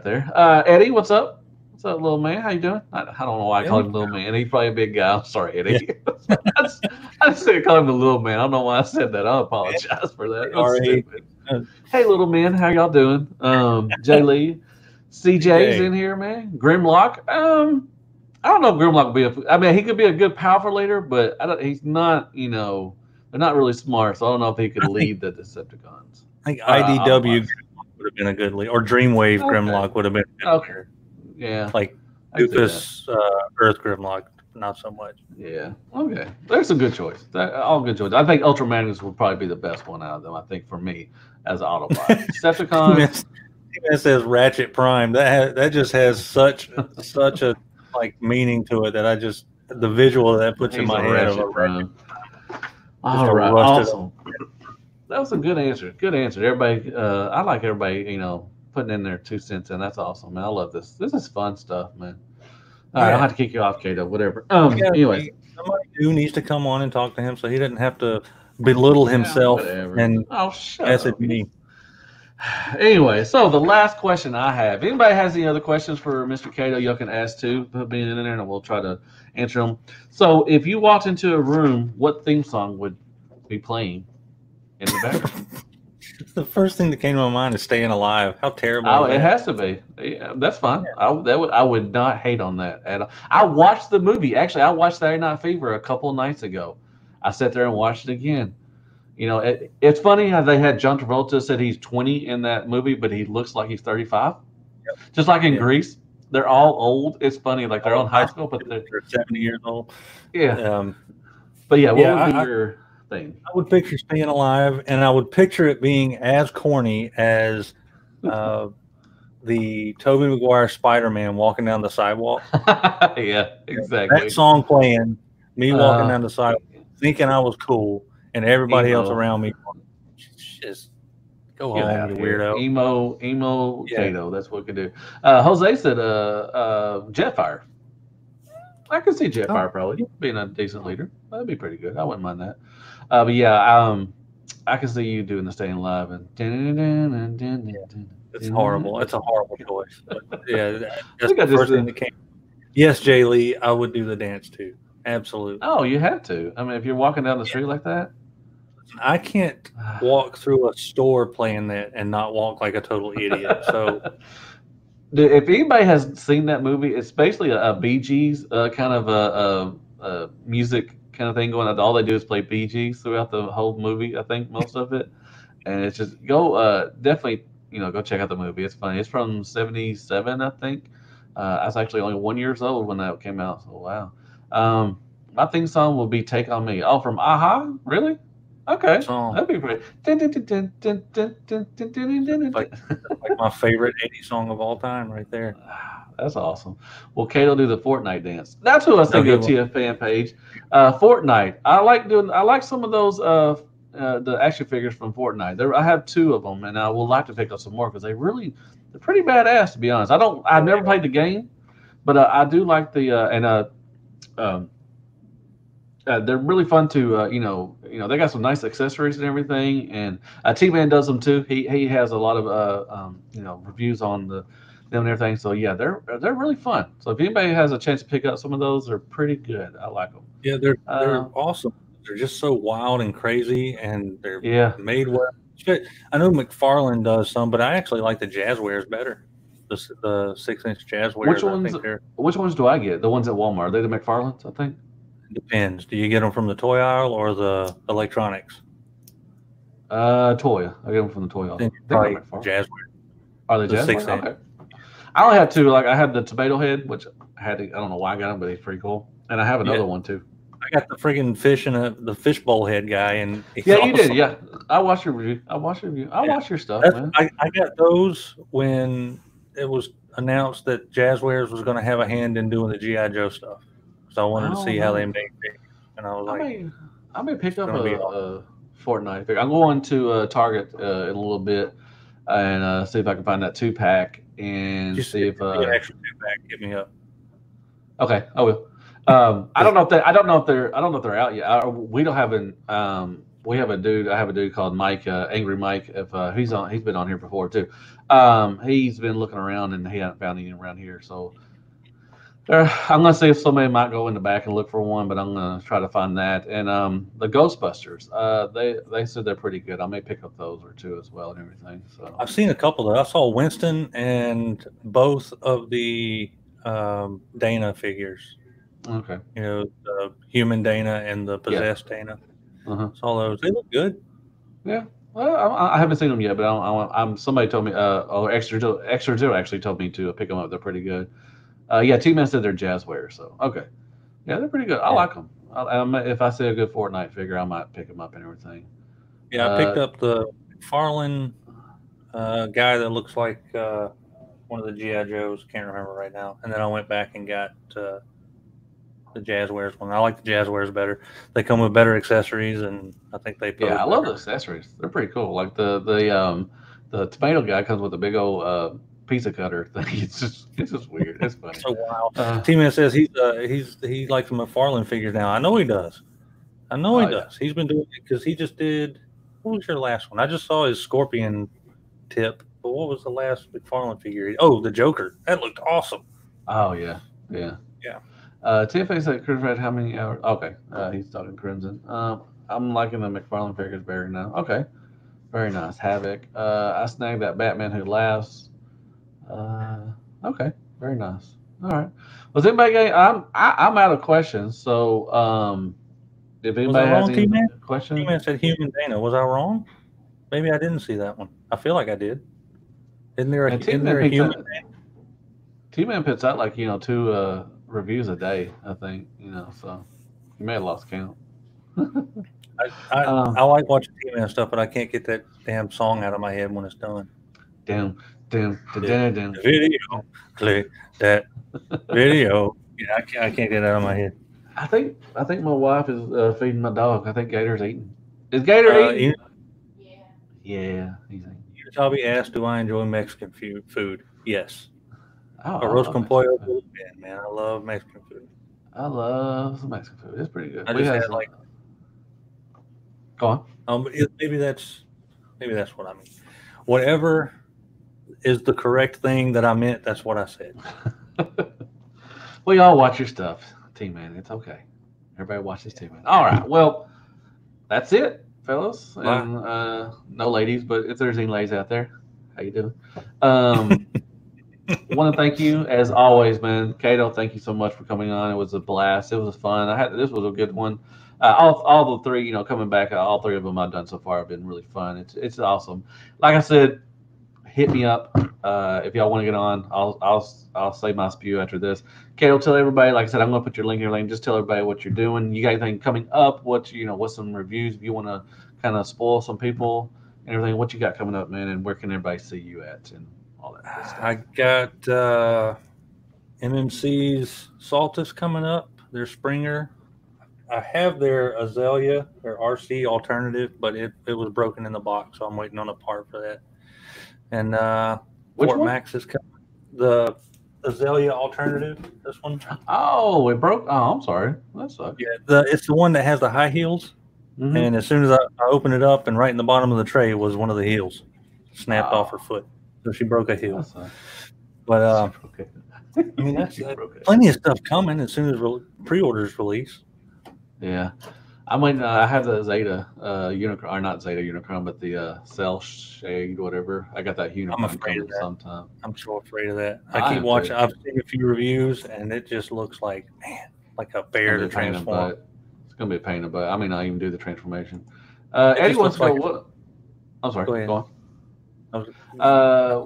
[SPEAKER 1] there. Eddie, what's up? What's up, little man? How you doing? I don't know why I call him little man. He's probably a big guy. I'm sorry, Eddie. I just said call him the little man. I don't know why I said that. I apologize for that. Hey, little man, how y'all doing? Jay Lee, CJ's in here, man. Grimlock. I don't know if Grimlock would be he could be a good powerful leader, but he's not. They're not really smart, so I don't know if he could lead the Decepticons.
[SPEAKER 2] I think IDW would have been a good leader, or Dreamwave Grimlock would have been a good leader.
[SPEAKER 1] Yeah,
[SPEAKER 2] like Doofus, Earth Grimlock, not so much.
[SPEAKER 1] Yeah, okay. There's a good choice. All good choices. I think Ultra Magnus would probably be the best one out of them. I think for me as an Autobot, Decepticons.
[SPEAKER 2] It says Ratchet Prime. That just has such a meaning to it that the visual of that puts in my head.
[SPEAKER 1] Prime. All right, awesome. That was a good answer. Good answer. Everybody, I like everybody, putting in their 2 cents in. That's awesome, man. I love this. This is fun stuff, man. All right, I'll have to kick you off, Kato. Whatever. Anyway,
[SPEAKER 2] somebody needs to come on and talk to him so he doesn't have to belittle himself and
[SPEAKER 1] shut up.
[SPEAKER 2] me.
[SPEAKER 1] Anyway, so the last question I have. Anybody has any other questions for Mr. Kato? Y'all can ask too. Put me in there, and we'll try to answer them. So, if you walked into a room, what theme song would be playing in the background?
[SPEAKER 2] The first thing that came to my mind is "Staying Alive." How terrible!
[SPEAKER 1] Oh,
[SPEAKER 2] is
[SPEAKER 1] it
[SPEAKER 2] that?
[SPEAKER 1] has to be. Yeah, that's fine. I would not hate on that at all. I watched the movie. Actually, I watched Saturday Night Fever a couple of nights ago. I sat there and watched it again. It's funny how they had John Travolta said he's 20 in that movie, but he looks like he's 35. Just like in
[SPEAKER 2] Yeah.
[SPEAKER 1] Grease, they're all old. It's funny, like they're on high school, but
[SPEAKER 2] they're 70 years old.
[SPEAKER 1] Yeah. But yeah, what would be your thing?
[SPEAKER 2] I would picture Staying Alive, and I would picture it being as corny as the Tobey Maguire Spider-Man walking down the sidewalk.
[SPEAKER 1] Yeah, exactly.
[SPEAKER 2] That song playing, me walking down the sidewalk, thinking I was cool, and everybody else around me just go home, you weirdo.
[SPEAKER 1] Emo Kato, that's what we could do. Jose said Jetfire. I could see Jetfire probably being a decent leader. That'd be pretty good. I wouldn't mind that. But yeah, I can see you doing the Staying Alive and
[SPEAKER 2] it's horrible. It's a horrible choice. But yeah, that's the first thing that came. Yes, Jay Lee, I would do the dance too. Absolutely.
[SPEAKER 1] Oh, you have to. I mean, if you're walking down the street like that.
[SPEAKER 2] I can't walk through a store playing that and not walk like a total idiot. So,
[SPEAKER 1] if anybody has seen that movie, it's basically a Bee Gees kind of a music kind of thing going on. All they do is play Bee Gees throughout the whole movie. I think most of it, and it's just definitely go check out the movie. It's funny. It's from '77, I think. I was actually only 1 year old when that came out. So wow. My theme song will be "Take on Me." Oh, from Aha, really? Okay, that'd be great.
[SPEAKER 2] Like my favorite 80s song of all time, right there.
[SPEAKER 1] That's awesome. Well, Kato do the Fortnite dance. That's who I was thinking of. TF fan page, Fortnite. I like some of those the action figures from Fortnite. I have 2 of them, and I would like to pick up some more because they're pretty badass. To be honest, I've never played the game, but I do like the they're really fun to they got some nice accessories and everything, and T-Man does them too. He has a lot of reviews on them and everything. So yeah, they're really fun. So if anybody has a chance to pick up some of those, they're pretty good. I like them.
[SPEAKER 2] Yeah, they're awesome. They're just so wild and crazy, and they're made well. I know McFarlane does some, but I actually like the Jazzwares better. The 6-inch Jazzwares.
[SPEAKER 1] Which ones do I get? The ones at Walmart? Are they the McFarlanes? I think.
[SPEAKER 2] Depends. Do you get them from the toy aisle or the electronics?
[SPEAKER 1] Toy. I get them from the toy aisle.
[SPEAKER 2] Probably Jazzwares.
[SPEAKER 1] Are they Jazzwares? Okay. I only have 2. Like I have the tomato head, which I don't know why I got them, but he's pretty cool. And I have another one too.
[SPEAKER 2] I got the friggin' fish and the fishbowl head guy, and
[SPEAKER 1] you did. Yeah, I watched your review. I watched your stuff, man.
[SPEAKER 2] I got those when it was announced that Jazzwares was going to have a hand in doing the GI Joe stuff. So I wanted to see how they made it, and I was
[SPEAKER 1] I may pick up a Fortnite figure. I'm going to Target in a little bit and see if I can find that 2-pack and see if
[SPEAKER 2] an extra 2-pack. Get me up.
[SPEAKER 1] Okay, I will. I don't know if they're out yet. We don't have we have a dude. I have a dude called Mike, Angry Mike. If he's been on here before too. He's been looking around and he hasn't found any around here. So I'm gonna see if somebody might go in the back and look for one, but I'm gonna try to find that. And the Ghostbusters, they said they're pretty good. I may pick up those or 2 as well and everything. So
[SPEAKER 2] I've seen a couple of. I saw Winston and both of the Dana figures.
[SPEAKER 1] Okay.
[SPEAKER 2] The human Dana and the possessed Dana. Saw those. They look good.
[SPEAKER 1] Yeah. Well, I haven't seen them yet, but somebody told me. Extra Joe actually told me to pick them up. They're pretty good. T-Man said they're Jazzwares, so okay. Yeah, they're pretty good. I like them. If I see a good Fortnite figure, I might pick them up and everything.
[SPEAKER 2] Yeah, I picked up the McFarlane guy that looks like one of the GI Joes. Can't remember right now. And then I went back and got the Jazzwares one. I like the Jazzwares better. They come with better accessories, and I think they.
[SPEAKER 1] I love the accessories. They're pretty cool. Like the tomato guy comes with a big old pizza cutter thing. It's just weird. It's funny.
[SPEAKER 2] So wild. T-Man says he likes the McFarlane figures now. I know he does. He does. He's been doing it because he just did. What was your last one? I just saw his scorpion tip but what was the last McFarlane figure? Oh, the Joker. That looked awesome.
[SPEAKER 1] Oh yeah, yeah. Tiffany said, "Crimson, how many hours?" Okay, he's talking Crimson. I'm liking the McFarlane figures better now. Okay, very nice. Havoc. I snagged that Batman Who Laughs. Okay, very nice. All right. Was anybody? I'm out of questions. So if
[SPEAKER 2] Was I
[SPEAKER 1] anybody has
[SPEAKER 2] wrong,
[SPEAKER 1] any
[SPEAKER 2] T-Man?
[SPEAKER 1] questions,
[SPEAKER 2] T-Man said Human Dana. Was I wrong? Maybe I didn't see that one. I feel like I did. Isn't there
[SPEAKER 1] and
[SPEAKER 2] a human?
[SPEAKER 1] T-Man puts out like 2 reviews a day. I think so. You may have lost count.
[SPEAKER 2] I like watching T-Man stuff, but I can't get that damn song out of my head when it's done.
[SPEAKER 1] Damn,
[SPEAKER 2] The video, play that video. Yeah, I can't get it out of my head.
[SPEAKER 1] I think my wife is feeding my dog. I think Gator's eating. Is Gator eating? Yeah, he's eating.
[SPEAKER 2] You probably asked, do I enjoy Mexican food? Yes.
[SPEAKER 1] Oh,
[SPEAKER 2] Arroz con pollo, man. I love Mexican food.
[SPEAKER 1] I love some Mexican food. It's pretty good.
[SPEAKER 2] I just had like.
[SPEAKER 1] Go on.
[SPEAKER 2] Maybe that's what I mean. Whatever is the correct thing that I meant, that's what I said.
[SPEAKER 1] Well, y'all watch your stuff, T-Man. It's okay. Everybody watches T-Man. All right. Well, that's it, fellas. And no ladies, but if there's any ladies out there, how you doing? Want to thank you as always, man. Kato, thank you so much for coming on. It was a blast. It was fun. This was a good one. All the three, coming back, all three of them I've done so far have been really fun. It's awesome. Like I said, hit me up if y'all want to get on. I'll say my spew after this. Kato, tell everybody. Like I said, I'm gonna put your link here, Lane. Just tell everybody what you're doing. You got anything coming up? What's some reviews? If you want to kind of spoil some people and everything, what you got coming up, man? And where can everybody see you at and all that good stuff?
[SPEAKER 2] I got MMC's Saltus coming up. Their Springer. I have their Azalea, their RC alternative, but it was broken in the box, so I'm waiting on a part for that. And Fort Max is coming. The Azalea alternative, this one.
[SPEAKER 1] Oh, it broke. Oh, I'm sorry. That sucks.
[SPEAKER 2] Yeah, it's the one that has the high heels. Mm-hmm. And as soon as I opened it up, and right in the bottom of the tray was one of the heels, snapped off her foot, so she broke a heel. But I mean, that's plenty of stuff coming as soon as pre-orders release.
[SPEAKER 1] Yeah, I have the Zeta Unicron, or not Zeta Unicron, but the Cell Shade, whatever. I got that Unicron.
[SPEAKER 2] I'm afraid of that.
[SPEAKER 1] Sometime.
[SPEAKER 2] I'm so afraid of that. I keep watching. I've seen a few reviews, and it just looks like a bear to transform.
[SPEAKER 1] It's gonna be a pain in the butt. I may not even do the transformation. Eddie wants to go. What? I'm sorry. Go on.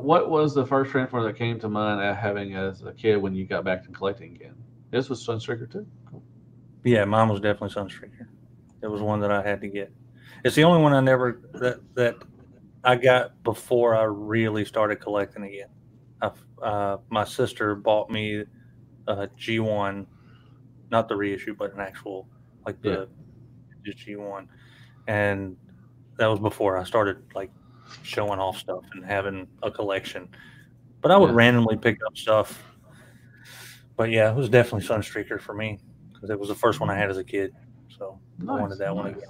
[SPEAKER 1] What was the first transformer that came to mind at having as a kid when you got back to collecting again? This was Sunstreaker too. Cool.
[SPEAKER 2] Yeah, mine was definitely Sunstreaker. It was one that I had to get. It's the only one I never that I got before I really started collecting again. My sister bought me a G1, not the reissue, but an actual just G1, and that was before I started like showing off stuff and having a collection. But I would randomly pick up stuff. But yeah, it was definitely Sunstreaker for me because it was the first one I had as a kid. So I wanted that one again.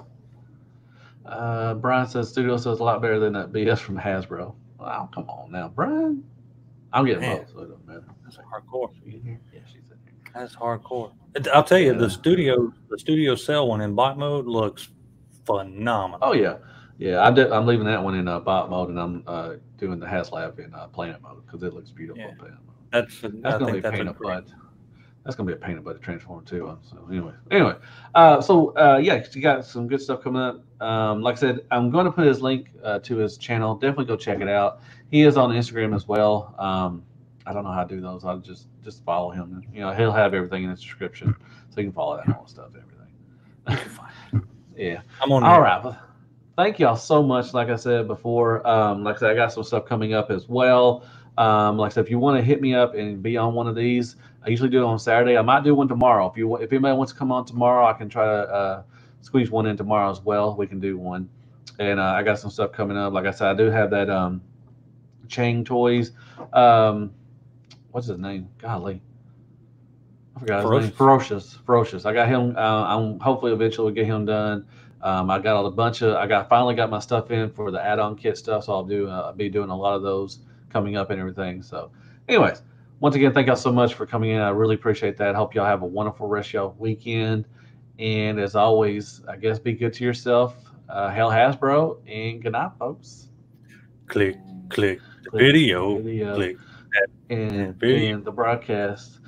[SPEAKER 1] Brian says Studio says a lot better than that BS from Hasbro. Wow, come on now, Brian. I'm getting both, so it doesn't matter.
[SPEAKER 2] That's hardcore.
[SPEAKER 1] She in here? Yeah, she's in here.
[SPEAKER 2] That's hardcore. I'll tell you, the studio cell one in bot mode looks phenomenal.
[SPEAKER 1] Oh yeah. Yeah, I'm leaving that one in bot mode, and I'm doing the HasLab in planet mode because it looks beautiful in planet mode. That's gonna be a pain in the butt. That's gonna be a pain in the butt to transform too. So anyway, you got some good stuff coming up. Like I said, I'm going to put his link to his channel. Definitely go check it out. He is on Instagram as well. I don't know how to do those. I'll just follow him. He'll have everything in his description, so you can follow that and all the stuff, everything. Yeah, I'm on. All right. Thank y'all so much. Like I said before, like I said, I got some stuff coming up as well. Like I said, if you want to hit me up and be on one of these, I usually do it on Saturday. I might do one tomorrow. If anybody wants to come on tomorrow, I can try to squeeze one in tomorrow as well. We can do one. And I got some stuff coming up. Like I said, I do have that Chang Toys. What's his name? Golly. I forgot his name. Ferocious. I got him. I'm hopefully eventually get him done. I got finally got my stuff in for the add-on kit stuff, so I'll be doing a lot of those coming up and everything. So, anyways, once again, thank y'all so much for coming in. I really appreciate that. Hope y'all have a wonderful rest of y'all weekend. And as always, I guess be good to yourself. Hail Hasbro, and good night, folks.
[SPEAKER 2] Click the video.
[SPEAKER 1] Video.
[SPEAKER 2] Click
[SPEAKER 1] And
[SPEAKER 2] video.
[SPEAKER 1] the broadcast.